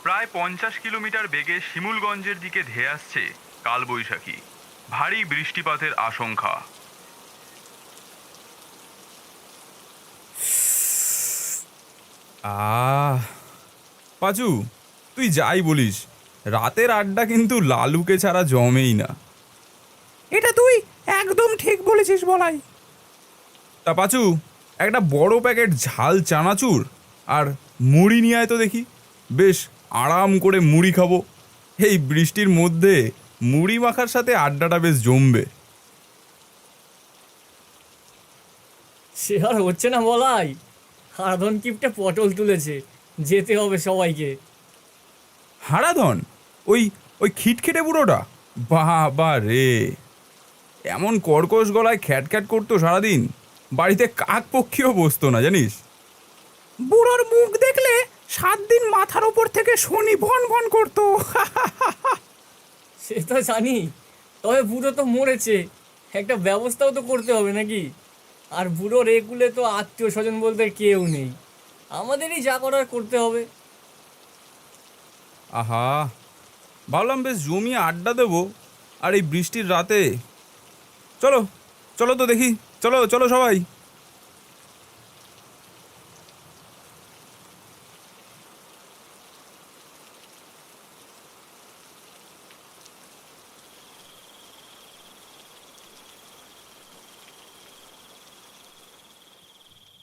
প্রায় 50 কিলোমিটার বেগে শিমুলগঞ্জের দিকে ধেয়ে আসছে কালবৈশাখী। ভারী বৃষ্টিপাতের আশঙ্কা। পাঁচু, তুই যাই বলিস, রাতের আড্ডা কিন্তু লালুকে ছাড়া জমেই না। এটা তুই একদম ঠিক বলেছিস বলাই। তা পাঁচু, একটা বড় প্যাকেট ঝাল চানাচুর আর মুড়ি নিয়ে আয় তো দেখি। বেশ আরাম করে মুড়ি খাবো। এই বৃষ্টির মধ্যে মুড়ি মাখার সাথে আড্ডাটা বেশ জমবে। সে আর হচ্ছে না বলাই। হারাধন কিপটে পটল তুলেছে, যেতে হবে সবাইকে। হারাধন? ওই ওই খিটখিটে বুড়োটা? বাবা রে, এমন কর্কশ গলায় খ্যাটখ্যাট করতো সারাদিন, বাড়িতে কাক পক্ষীও বসতো না জানিস। বুড়োর মুখ দেখলে 7 দিন মাথার ওপর থেকে শনি ভন ভন করতো। সে তো জানি, তবে বুড়ো তো মরেছে, একটা ব্যবস্থাও তো করতে হবে নাকি? আর বুড়োর এগুলে তো আত্মীয় স্বজন বলতে কেউ নেই, আমাদেরই যা করার করতে হবে। আহা, ভাবলাম বেশ জমিয়ে আড্ডা দেবো, আর এই বৃষ্টির রাতে। চলো চলো তো দেখি, চলো চলো সবাই।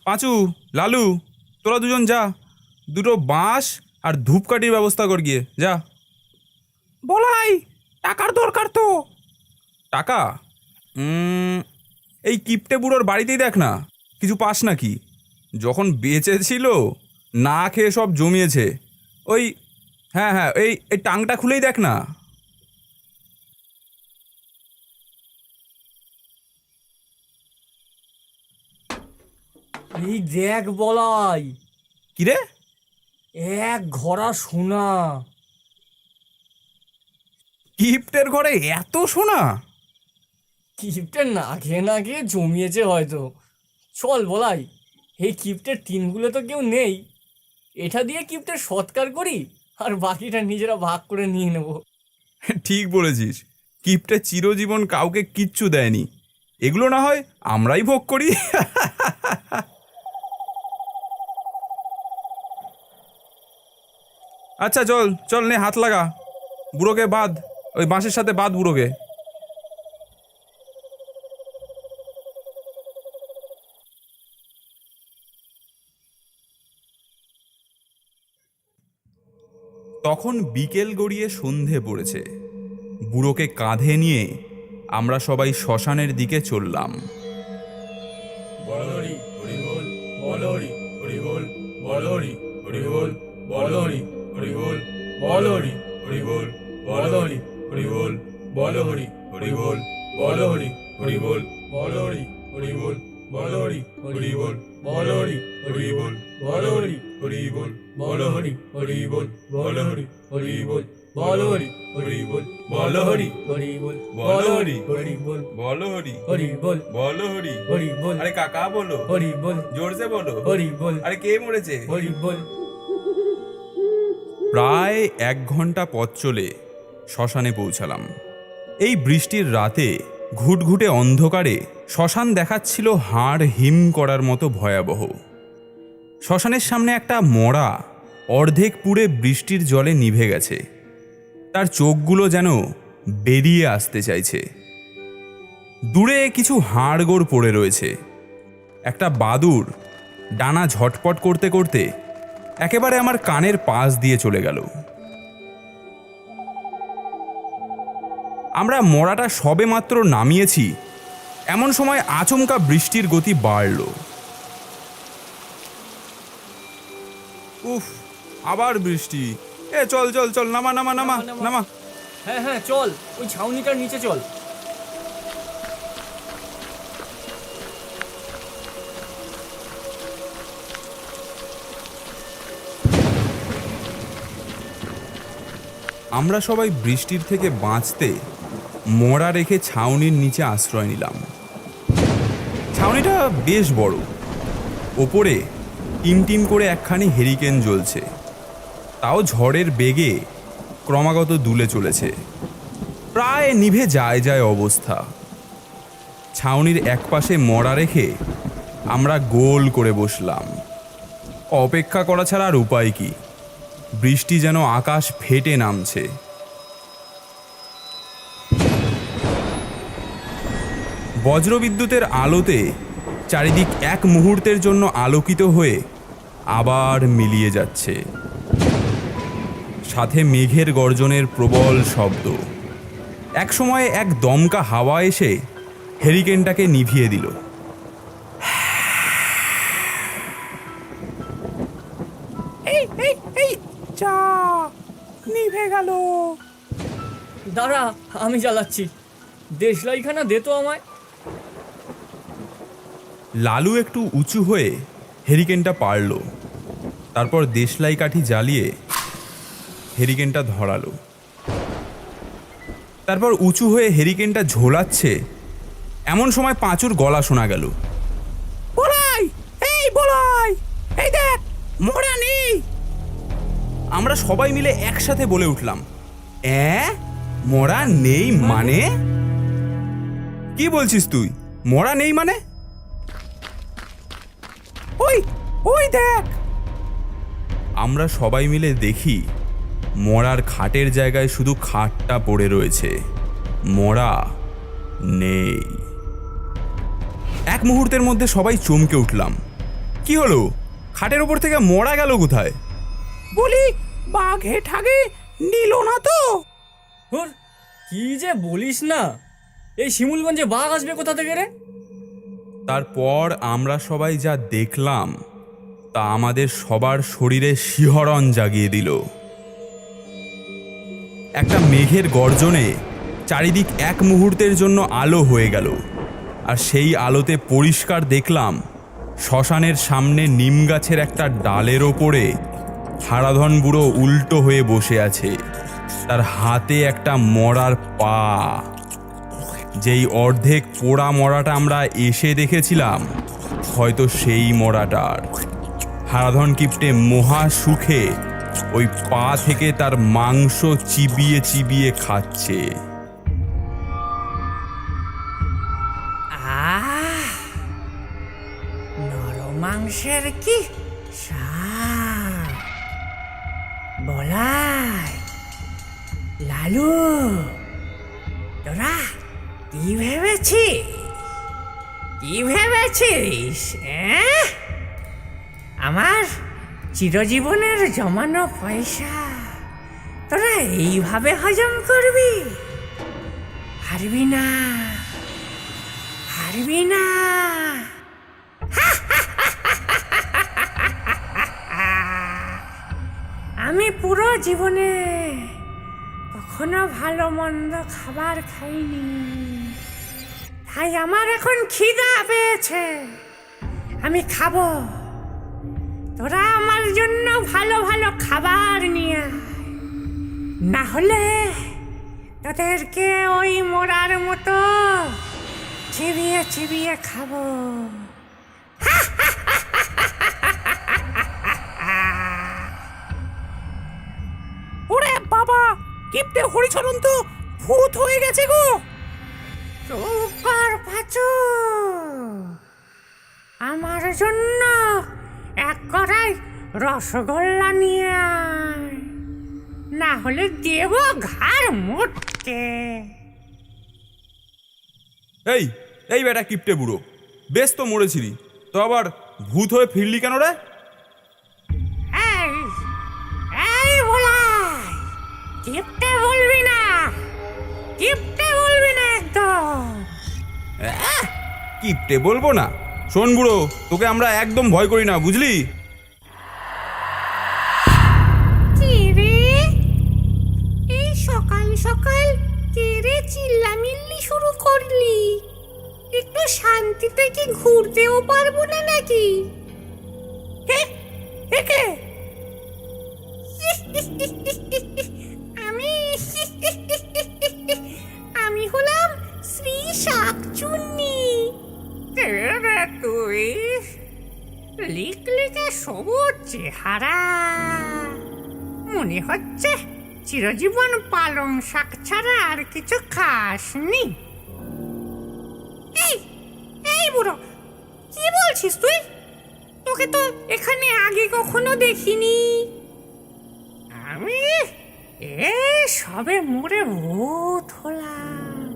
পাঁচু, লালু, তোরা দুজন যা, দুটো বাঁশ আর ধূপকাঠির ব্যবস্থা কর গিয়ে, যা। বলাই, টাকার দরকার তো। টাকা? এই কিপটে বুড়োর বাড়িতেই দেখ না, কিছু পাস নাকি? যখন বেঁচে ছিল না খেয়ে সব জমিয়েছে। ওই, হ্যাঁ হ্যাঁ, এই এই টাংটা খুলেই দেখ না। এই দেখ বলাই, কিরে? এক ঘোড়া সোনা। কিপ্টের ঘরে এত সোনা? কিপ্টে না খেয়ে না খেয়ে জমিয়েছে হয়তো। চল বলাই, এই কিপ্টের টিনগুলো তো কেউ নেই, এটা দিয়ে কিপ্টের সৎকার করি, আর বাকিটা নিজেরা ভাগ করে নিয়ে নেব। ঠিক বলেছিস, কিপ্টে চিরজীবন কাউকে কিচ্ছু দেয়নি, এগুলো না হয় আমরাই ভোগ করি। আচ্ছা চল চল, নে হাত লাগা, বুড়োকে বাঁধ, ওই বাঁশের সাথে বাঁধ বুড়োকে। তখন বিকেল গড়িয়ে সন্ধে পড়েছে। বুড়োকে কাঁধে নিয়ে আমরা সবাই শ্মশানের দিকে চললাম। বলহরি হরিবোল, বলহরি হরিবোল, বলহরি হরিবোল, বলহরি হরিবোল, বলহরি হরিবোল, বলহরি হরিবোল, বলহরি হরিবোল, বলহরি হরিবোল, বলহরি হরিবোল, বলহরি হরিবোল, বলহরি হরিবোল, বলহরি হরিবোল, বলহরি হরিবোল, বলহরি হরিবোল, বলহরি হরিবোল, বলহরি হরিবোল, বলহরি হরিবোল, বলহরি হরিবোল, বলহরি। হরিবোল, আরে কাকা বলো, হরিবোল, জোরসে বলো। হরিবোল, আরে কে মরেছে? হরিবোল। প্রায় 1 ঘন্টা পথ চলে শ্মশানে পৌঁছালাম। এই বৃষ্টির রাতে ঘুটঘুটে অন্ধকারে শ্মশান দেখাচ্ছিল হাড় হিম করার মতো ভয়াবহ। শ্মশানের সামনে একটা মরা অর্ধেক পুড়ে বৃষ্টির জলে নিভে গেছে, তার চোখগুলো যেন বেরিয়ে আসতে চাইছে। দূরে কিছু হাড়গোড় পড়ে রয়েছে। একটা বাদুড় ডানা ঝটপট করতে করতে একেবারে আমার কানের পাশ দিয়ে চলে গেল। আমরা মরাটা সবে মাত্র নামিয়েছি, এমন সময় আচমকা বৃষ্টির গতি বাড়ল। উফ, আবার বৃষ্টি। এ চল চল চল, নামা নামা নামা নামা। হ্যাঁ হ্যাঁ চল, ওই ছাউনিটার নিচে চল। আমরা সবাই বৃষ্টির থেকে বাঁচতে মোড়া রেখে ছাউনির নিচে আশ্রয় নিলাম। ছাউনিটা বেশ বড়, ওপরে টিম টিম করে একখানি হেরিকেন জ্বলছে, তাও ঝড়ের বেগে ক্রমাগত দুলে চলেছে। প্রায় নিভে যায় যায় অবস্থা। ছাউনির একপাশে মরা রেখে আমরা গোল করে বসলাম। অপেক্ষা করা ছাড়া আর উপায় কি? বৃষ্টি যেন আকাশ ফেটে নামছে। বজ্রবিদ্যুতের আলোতে চারিদিক এক মুহূর্তের জন্য আলোকিত হয়ে আবার মিলিয়ে যাচ্ছে, সাথে মেঘের গর্জনের প্রবল শব্দ। একসময় এক দমকা হাওয়া এসে হেরিকেনটাকে নিভিয়ে দিল। এই এই এই যা, নিভে গেল। দাঁড়া, আমি জ্বালাচ্ছি। দেশলাইখানা দে তো আমায়। লালু একটু উঁচু হয়ে হেরিকেনটা পারল, তারপর দেশলাই কাঠি জ্বালিয়ে হেরিকেনটা ধরালো। তারপর উঁচু হয়ে হেরিকেনটা ঝোলাচ্ছে, এমন সময় পাঁচুর গলা শোনা গেল। বলাই, এই বলাই, এই দেখ, মোড়া নেই। আমরা সবাই মিলে একসাথে বলে উঠলাম, মরা নেই মানে? কি বলছিস তুই? মরা নেই মানে? ওই ওই দেখ। আমরা সবাই মিলে দেখি মরার খাটের জায়গায় শুধু খাটটা পড়ে রয়েছে, মরা নেই। এক মুহূর্তের মধ্যে সবাই চমকে উঠলাম। কি হলো? খাটের ওপর থেকে মরা গেল কোথায়? বলি, বাঘে ঠাগে নিল না তো? হুর, কি যে বলিস না! এই শিমুলগঞ্জে বাঘ আসবে কোথা থেকে রে? তারপর আমরা সবাই যা দেখলাম তা আমাদের সবার শরীরে শিহরণ জাগিয়ে দিল। একটা মেঘের গর্জনে চারিদিক এক মুহূর্তের জন্য আলো হয়ে গেল, আর সেই আলোতে পরিষ্কার দেখলাম শ্মশানের সামনে নিম গাছের একটা ডালের ওপরে হারাধন বুড়ো উল্টো হয়ে বসে আছে, তার হাতে একটা মরার পা। যেই অর্ধেক পোড়া মরাটা আমরা এসে দেখেছিলাম, হয়তো সেই মরাটার। হারাধন কিপ্টে মহা সুখে ওই পা থেকে তার মাংস চিবিয়ে চিবিয়ে খাচ্ছে। নরম মাংসের কি স্বাদ! বলাই, লালু, তোরা কি ভেবেছিস? কি ভেবেছিস? আমার চিরজীবনের জমানো পয়সা তোরা এইভাবে হজম করবি? পারবি না, পারবি না। আমি পুরো জীবনে কখনো ভালো মন্দ খাবার খাইনি, তাই আমার এখন খিদা পেয়েছে, আমি খাবো। তোরা আমার জন্য ভালো ভালো খাবার নিয়ে আয়, না হলে তোদেরকে ওই মোড়ার মতো চিবিয়ে চিবিয়ে খাবো। ওরে বাবা, কিপ্টে হরিচরণ তো ভূত হয়ে গেছে গো। চুপ কর পাঁচু, আমার জন্য এক কড়াই রসগোল্লা নিয়ে আয়, না হলে দেব ঘাড় মোটকে। এই এই বেটা কিপ্টে বুড়ো, বেশ তো মরেছিলি, তো আবার ভূত হয়ে ফিরলি কেন রে? এই এই বলাই, কিপ্টে বলবি না, কিপ্টে বলবি না একদম। কিপ্টে বলবো না? শোন বুড়ো, তোকে আমরা একদম ভয় করি না, বুঝলি? কি রে, এই সকাল সকাল কে রে চিল্লামিল্লি শুরু করলি? একটু শান্তিতে কি ঘুরতেও পারবো না নাকি? একে আমি আমি হলাম শ্রী শাকচুন্নি। তুই লিকলিকে সবুজ চেহারা, মনে হচ্ছে চিরজীবন পালং শাক ছাড়া আর কিছু খাসনি। এই এই বুড়ো, কি বলছিস তুই? তোকে তো এখানে আগে কখনো দেখিনি। আমি সবে মরে ভূত হলাম।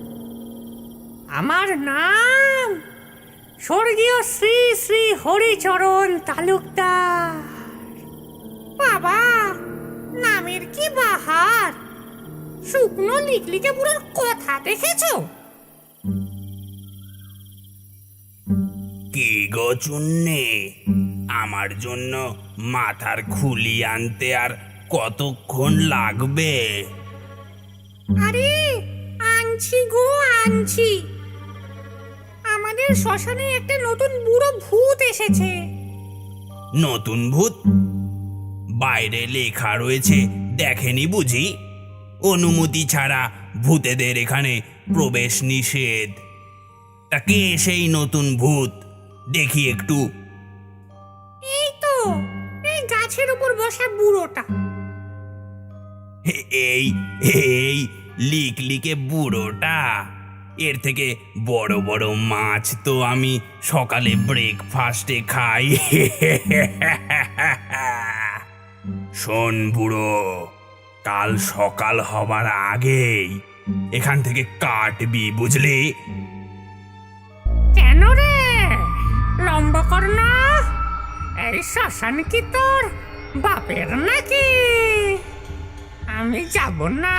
আমার নাম স্বর্গীয় শ্রী শ্রী হরিচরণ তালুকদার। বাবা, নামের কি বাহার! শুকনো লিকলিকে বুড়োর কথা দেখেছো? কি গো চুন্নি, আমার জন্য মাথার খুলি আনতে আর কতক্ষণ লাগবে? আরে আনছি গো আনছি। আমাদের শ্মশানে একটা নতুন বুড়ো ভূত এসেছে। নতুন ভূত? বাইরে লেখা রয়েছে, দেখেনি বুঝি? অনুমতি ছাড়া ভূতেদের এখানে প্রবেশ নিষেধ। তা কে সেই নতুন ভূত, দেখি একটু। এই তো, এই গাছের উপর বসা বুড়োটা। এই এই লিকলিকে বুড়োটা? এর থেকে বড় বড় মাছ তো আমি সকালে ব্রেকফাস্টে খাই। শোন বুড়ো, কাল সকাল হবার আগেই এখান থেকে কাটবি, বুঝলি? কেন রে লম্বা কর না? এই শ্মশান কি তোর বাপের নাকি? আমি যাব না,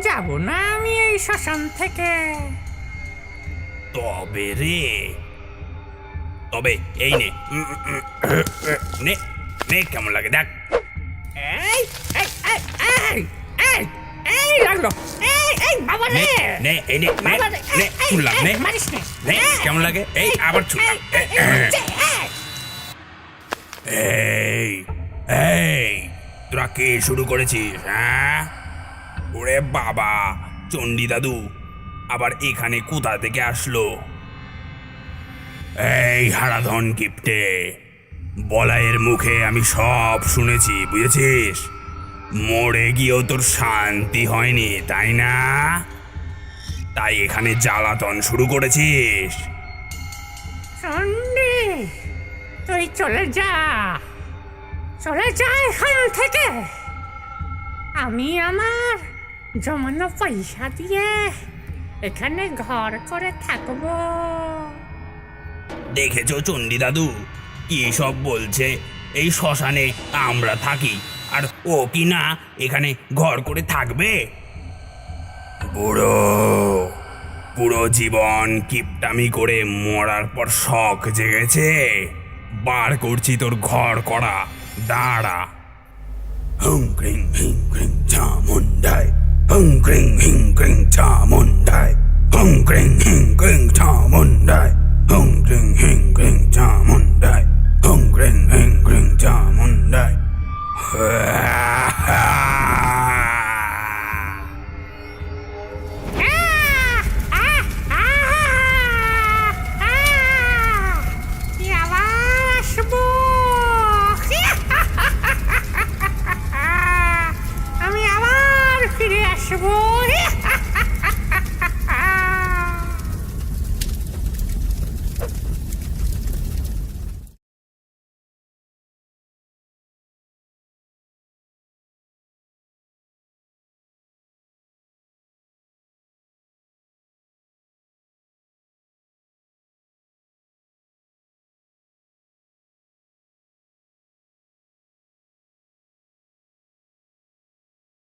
যাব না আমি এই শ্মশান থেকে। তবে রে, তবে এই নে, নে নে, কেমন লাগে দেখ। এই এই এই এই এই এই লাগলো, এই এই বাবা নে রে, নে, এই নে, নে বাবা রে, নে, এই, ছুড়লাম, নে এই, মারিস নে, নে, কেমন লাগে? এই আবার ছুড়লাম। এই এই, তোরা কে শুরু করেছিস? হ্যাঁ, ওরে বাবা, চণ্ডী দাদু আবার এখানে কোথা থেকে আসলো? এই হারাধন কিপ্টে, বলাইয়ের মুখে আমি সব শুনেছি, বুঝেছিস? মরে গিয়েও তোর শান্তি হয়নি, তাই না? তাই এখানে জ্বালাতন শুরু করেছিস। সন্ডে, তুই চলে যা, চলে যা এখান থেকে। আমি আমার জমানো পয়সা দিয়ে এখানে ঘর করে থাকবো। দেখেছো চণ্ডী দাদু কি সব বলছে? এই শ্মশানে আমরা থাকি আর ও কি না এখানে ঘর করে থাকবে? বুড়ো, পুরো জীবন কিপটামি করে মরার পর শখ জেগেছে। বার করছি তোর ঘর করা, দাঁড়া। হুং ক্রিং হিং ক্রিং চামুন্ডাই, হুং ক্রিং হিং ক্রিং চামুন্ডাই।